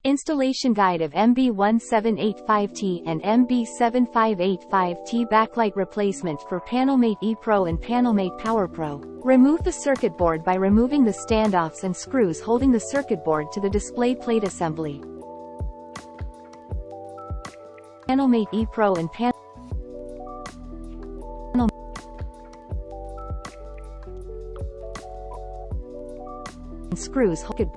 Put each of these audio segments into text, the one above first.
Installation guide of MB1785T and MB7585T backlight replacement for Panelmate ePro and Panelmate PowerPro. Remove the circuit board by removing the standoffs and screws holding the circuit board to the display plate assembly. Panelmate ePro and Panelmate screws hooked.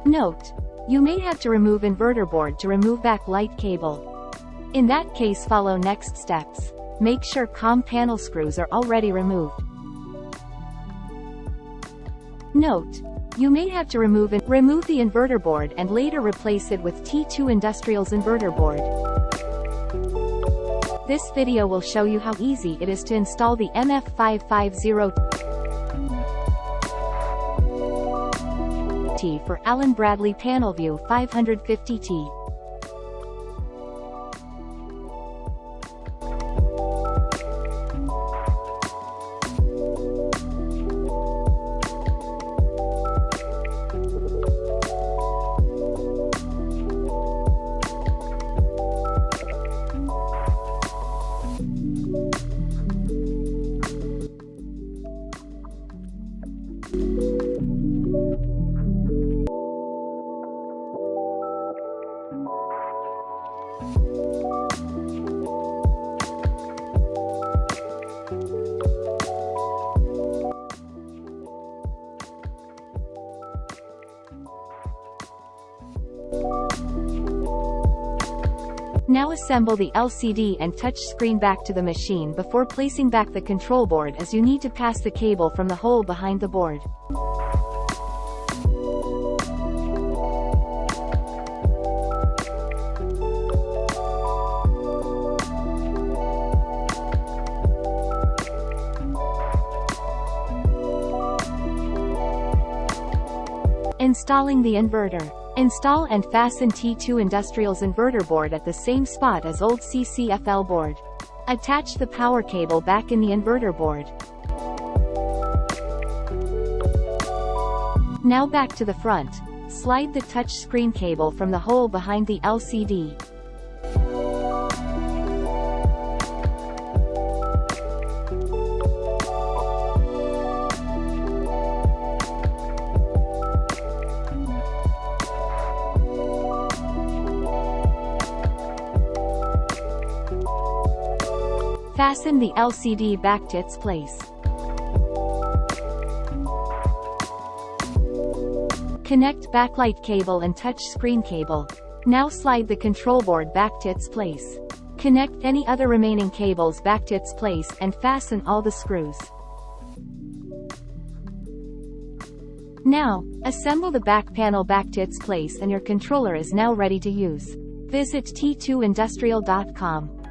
Note: you may have to remove inverter board to remove backlight cable. In that case, follow next steps. Make sure COM panel screws are already removed. Note: you may have to remove the inverter board and later replace it with T2 Industrial's inverter board. This video will show you how easy it is to install the MF550T for Allen Bradley PanelView 550T. Now assemble the LCD and touch screen back to the machine before placing back the control board, as you need to pass the cable from the hole behind the board. Installing the inverter. Install and fasten T2 Industrial's inverter board at the same spot as old CCFL board. Attach the power cable back in the inverter board. Now back to the front. Slide the touch screen cable from the hole behind the LCD. Fasten the LCD back to its place. Connect backlight cable and touch screen cable. Now slide the control board back to its place. Connect any other remaining cables back to its place and fasten all the screws. Now, assemble the back panel back to its place and your controller is now ready to use. Visit T2Industrial.com.